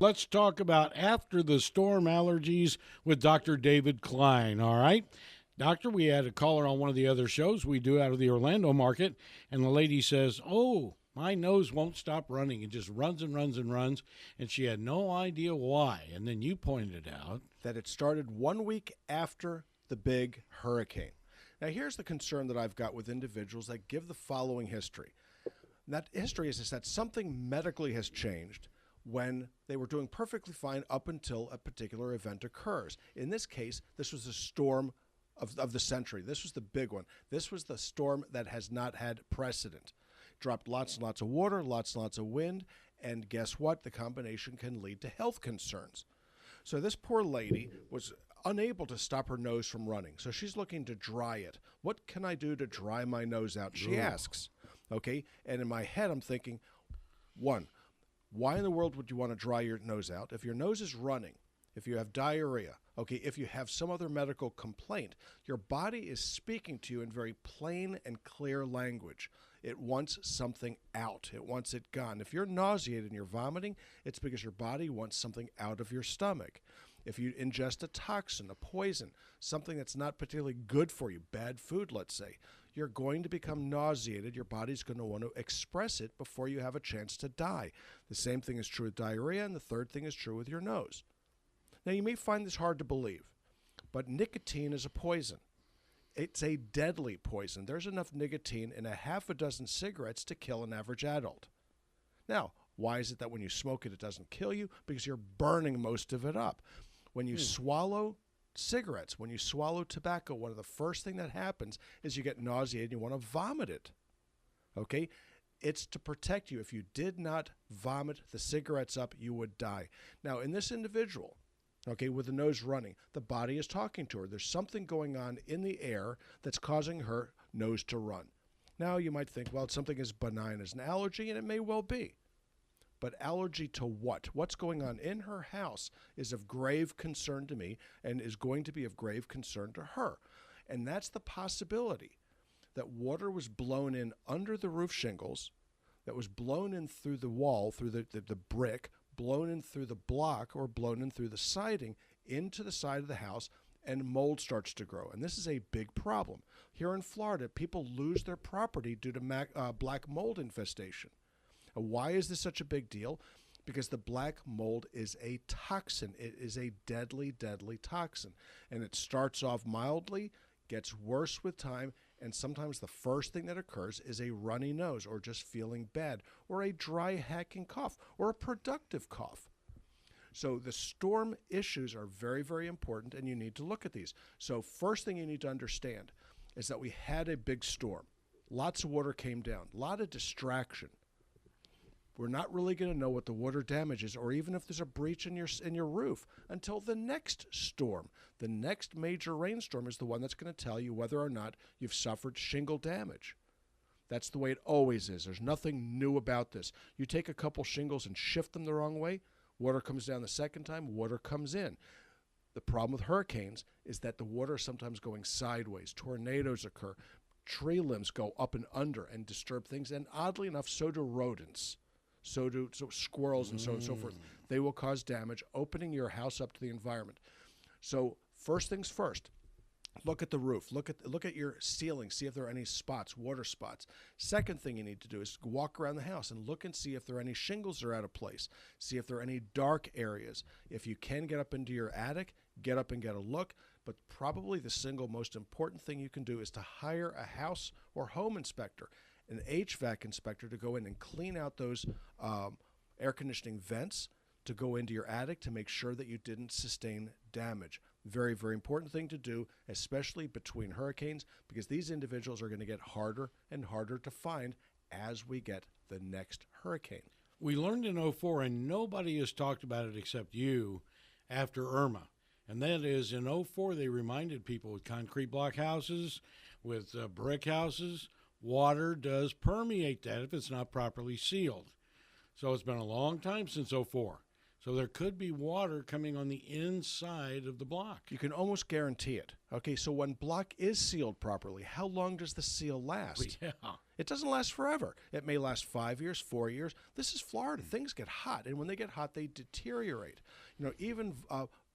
Let's talk about after the storm allergies with Dr. David Klein, all right? Doctor, we had a caller on one of the other shows we do out of the Orlando market, and the lady says, "Oh, my nose won't stop running. It just runs and runs and runs," and she had no idea why. And then you pointed out that it started 1 week after the big hurricane. Now, here's the concern that I've got with individuals that give the following history. And that history is that something medically has changed when they were doing perfectly fine up until a particular event occurs. In this case, this was a storm of the century. This was the big one. This was the storm that has not had precedent. Dropped lots and lots of water, lots and lots of wind, and guess what? The combination can lead to health concerns. So this poor lady was unable to stop her nose from running. So she's looking to dry it. What can I do to dry my nose out? She asks. Okay, and in my head I'm thinking, one, why in the world would you want to dry your nose out? If your nose is running, if you have diarrhea, okay, if you have some other medical complaint, your body is speaking to you in very plain and clear language. It wants something out. It wants it gone. If you're nauseated and you're vomiting, it's because your body wants something out of your stomach. If you ingest a toxin, a poison, something that's not particularly good for you, bad food, let's say, you're going to become nauseated. Your body's going to want to express it before you have a chance to die. The same thing is true with diarrhea, and the third thing is true with your nose. Now, you may find this hard to believe, but nicotine is a poison. It's a deadly poison. There's enough nicotine in a half a dozen cigarettes to kill an average adult. Now, why is it that when you smoke it, it doesn't kill you? Because you're burning most of it up. When you swallow cigarettes, when you swallow tobacco, one of the first thing that happens is you get nauseated and you want to vomit it. Okay? It's to protect you. If you did not vomit the cigarettes up, you would die. Now, in this individual, okay, with the nose running, the body is talking to her. There's something going on in the air that's causing her nose to run. Now, you might think, well, it's something as benign as an allergy, and it may well be. But allergy to what? What's going on in her house is of grave concern to me and is going to be of grave concern to her. And that's the possibility that water was blown in under the roof shingles, that was blown in through the wall, through the brick, blown in through the block, or blown in through the siding into the side of the house, and mold starts to grow. And this is a big problem. Here in Florida, people lose their property due to black mold infestation. Why is this such a big deal? Because the black mold is a toxin. It is a deadly, deadly toxin. And it starts off mildly, gets worse with time, and sometimes the first thing that occurs is a runny nose, or just feeling bad, or a dry, hacking cough, or a productive cough. So the storm issues are very, very important, and you need to look at these. So first thing you need to understand is that we had a big storm. Lots of water came down, a lot of distraction. We're not really going to know what the water damage is, or even if there's a breach in your roof, until the next storm. The next major rainstorm is the one that's going to tell you whether or not you've suffered shingle damage. That's the way it always is. There's nothing new about this. You take a couple shingles and shift them the wrong way, water comes down the second time, water comes in. The problem with hurricanes is that the water is sometimes going sideways. Tornadoes occur. Tree limbs go up and under and disturb things, and oddly enough, so do rodents. So do squirrels and so on and so forth. They will cause damage, opening your house up to the environment. So first things first, look at the roof. Look at your ceiling. See if there are any spots, water spots. Second thing you need to do is walk around the house and look and see if there are any shingles that are out of place. See if there are any dark areas. If you can get up into your attic, get up and get a look. But probably the single most important thing you can do is to hire a house or home inspector, an HVAC inspector, to go in and clean out those air conditioning vents, to go into your attic to make sure that you didn't sustain damage. Very, very important thing to do, especially between hurricanes, because these individuals are going to get harder and harder to find as we get the next hurricane. we learned in '04, and nobody has talked about it except you, after Irma. And that is, in '04, they reminded people with concrete block houses, with brick houses, water does permeate that if it's not properly sealed. So it's been a long time since '04. So there could be water coming on the inside of the block. You can almost guarantee it. Okay, so when block is sealed properly, how long does the seal last? Yeah. It doesn't last forever. It may last 5 years, 4 years. This is Florida. Things get hot, and when they get hot, they deteriorate. Even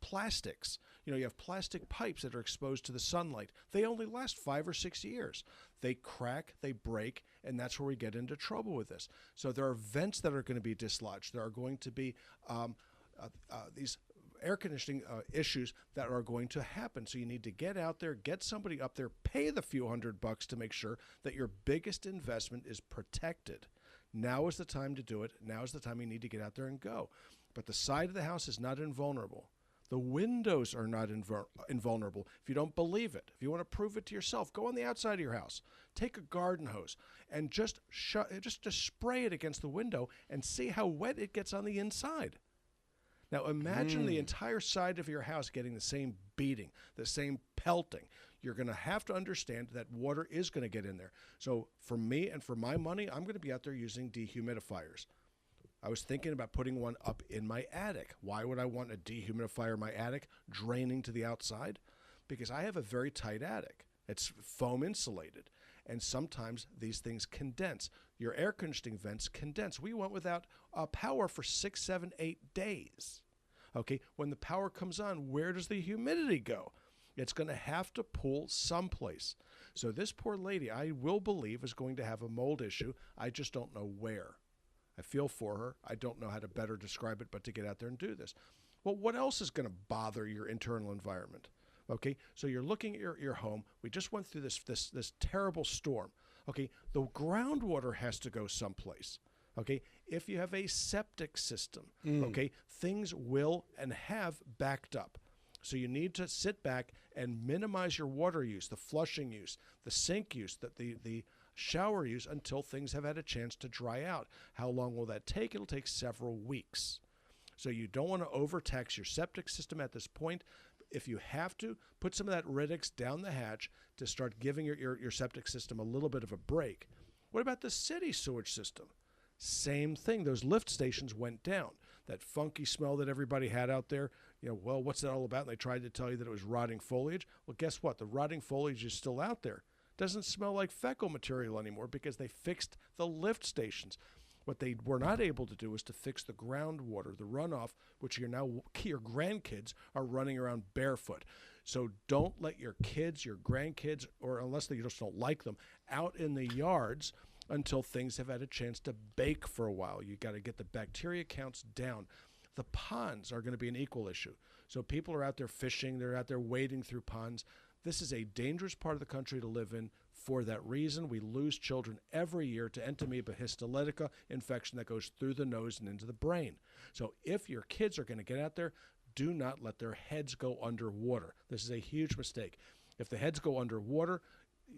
plastics. You have plastic pipes that are exposed to the sunlight. They only last 5 or 6 years. They crack, they break, and that's where we get into trouble with this. So there are vents that are going to be dislodged. There are going to be these air conditioning issues that are going to happen. So you need to get out there, get somebody up there, pay the few $100 to make sure that your biggest investment is protected. Now is the time to do it. Now is the time you need to get out there and go. But the side of the house is not invulnerable. The windows are not invulnerable. If you don't believe it, if you want to prove it to yourself, go on the outside of your house. Take a garden hose and just spray it against the window and see how wet it gets on the inside. Now imagine the entire side of your house getting the same beating, the same pelting. You're going to have to understand that water is going to get in there. So for me and for my money, I'm going to be out there using dehumidifiers. I was thinking about putting one up in my attic. Why would I want a dehumidifier in my attic draining to the outside? Because I have a very tight attic. It's foam insulated. And sometimes these things condense. Your air conditioning vents condense. We went without power for 6, 7, 8 days. Okay, when the power comes on, where does the humidity go? It's going to have to pool someplace. So this poor lady, I will believe, is going to have a mold issue. I just don't know where. I feel for her. I don't know how to better describe it but to get out there and do this. Well, what else is going to bother your internal environment? Okay, so you're looking at your home. We just went through this terrible storm. Okay, the groundwater has to go someplace. Okay, if you have a septic system, okay, things will and have backed up. So you need to sit back and minimize your water use, the flushing use, the sink use, the shower use until things have had a chance to dry out. How long will that take? It'll take several weeks. So you don't want to overtax your septic system at this point. If you have to, put some of that Ridix down the hatch to start giving your septic system a little bit of a break. What about the city sewage system? Same thing. Those lift stations went down. That funky smell that everybody had out there, well, what's that all about? And they tried to tell you that it was rotting foliage. Well, guess what? The rotting foliage is still out there. Doesn't smell like fecal material anymore because they fixed the lift stations. What they were not able to do is to fix the groundwater, the runoff, which your grandkids are running around barefoot. So don't let your kids, your grandkids, or unless you just don't like them, out in the yards until things have had a chance to bake for a while. You got to get the bacteria counts down. The ponds are going to be an equal issue. So people are out there fishing, they're out there wading through ponds. This is a dangerous part of the country to live in. For that reason, we lose children every year to Entamoeba histolytica infection that goes through the nose and into the brain. So if your kids are going to get out there, do not let their heads go underwater. This is a huge mistake. If the heads go underwater,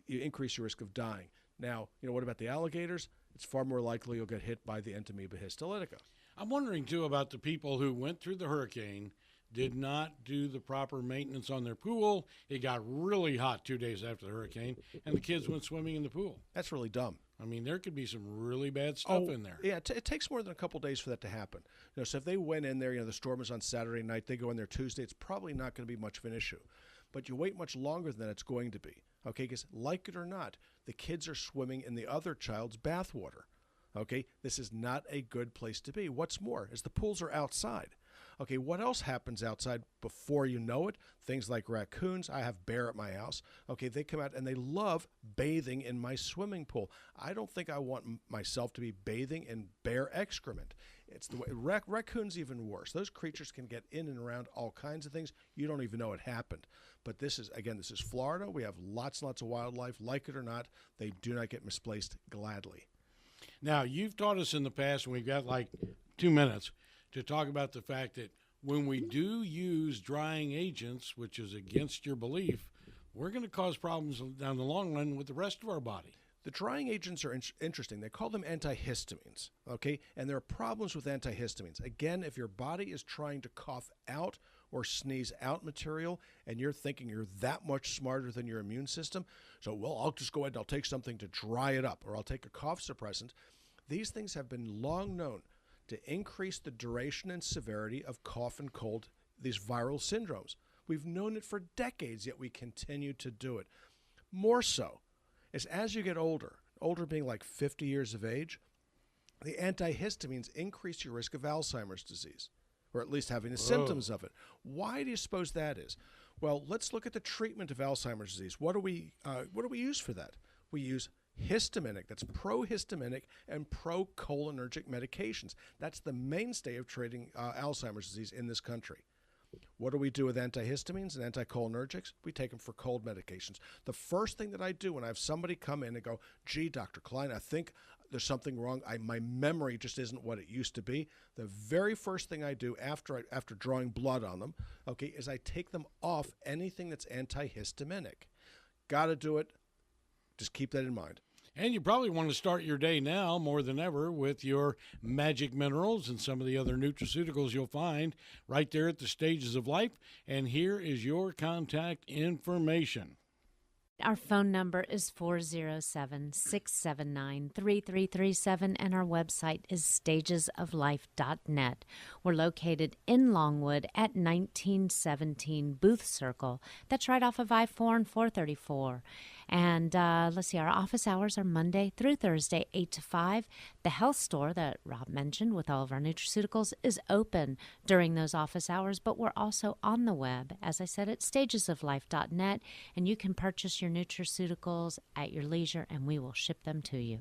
you increase your risk of dying. Now, what about the alligators? It's far more likely you'll get hit by the Entamoeba histolytica. I'm wondering, too, about the people who went through the hurricane, did not do the proper maintenance on their pool. It got really hot 2 days after the hurricane, and the kids went swimming in the pool. That's really dumb. I mean, there could be some really bad stuff in there. Yeah, it takes more than a couple days for that to happen. So if they went in there, the storm was on Saturday night, they go in there Tuesday, it's probably not going to be much of an issue. But you wait much longer than it's going to be, okay? Because like it or not, the kids are swimming in the other child's bathwater, okay? This is not a good place to be. What's more is the pools are outside. Okay, what else happens outside before you know it? Things like raccoons. I have bear at my house. Okay, they come out and they love bathing in my swimming pool. I don't think I want myself to be bathing in bear excrement. It's the way raccoons even worse. Those creatures can get in and around all kinds of things. You don't even know it happened. But this is Florida. We have lots and lots of wildlife. Like it or not, they do not get misplaced gladly. Now, you've taught us in the past, and we've got like 2 minutes, to talk about the fact that when we do use drying agents, which is against your belief, we're going to cause problems down the long run with the rest of our body. The drying agents are interesting. They call them antihistamines, okay? And there are problems with antihistamines. Again, if your body is trying to cough out or sneeze out material and you're thinking you're that much smarter than your immune system, so, I'll just go ahead and I'll take something to dry it up, or I'll take a cough suppressant. These things have been long known to increase the duration and severity of cough and cold, these viral syndromes. We've known it for decades, yet we continue to do it. More so is as you get older being like 50 years of age, the antihistamines increase your risk of Alzheimer's disease, or at least having the symptoms of it. Why do you suppose that is? Well, let's look at the treatment of Alzheimer's disease. What do we use for that? We use histaminic, that's prohistaminic and procholinergic medications. That's the mainstay of treating Alzheimer's disease in this country. What do we do with antihistamines and anticholinergics? We take them for cold medications. The first thing that I do when I have somebody come in and go, gee, Dr. Klein, I think there's something wrong. My memory just isn't what it used to be. The very first thing I do after drawing blood on them, okay, is I take them off anything that's antihistaminic. Got to do it. Just keep that in mind. And you probably want to start your day now more than ever with your magic minerals and some of the other nutraceuticals you'll find right there at the Stages of Life. And here is your contact information. Our phone number is 407-679-3337, and our website is stagesoflife.net. We're located in Longwood at 1917 Booth Circle. That's right off of I-4 and 434. And let's see, our office hours are Monday through Thursday, 8 to 5. The health store that Rob mentioned with all of our nutraceuticals is open during those office hours, but we're also on the web, as I said, at stagesoflife.net, and you can purchase your nutraceuticals at your leisure, and we will ship them to you.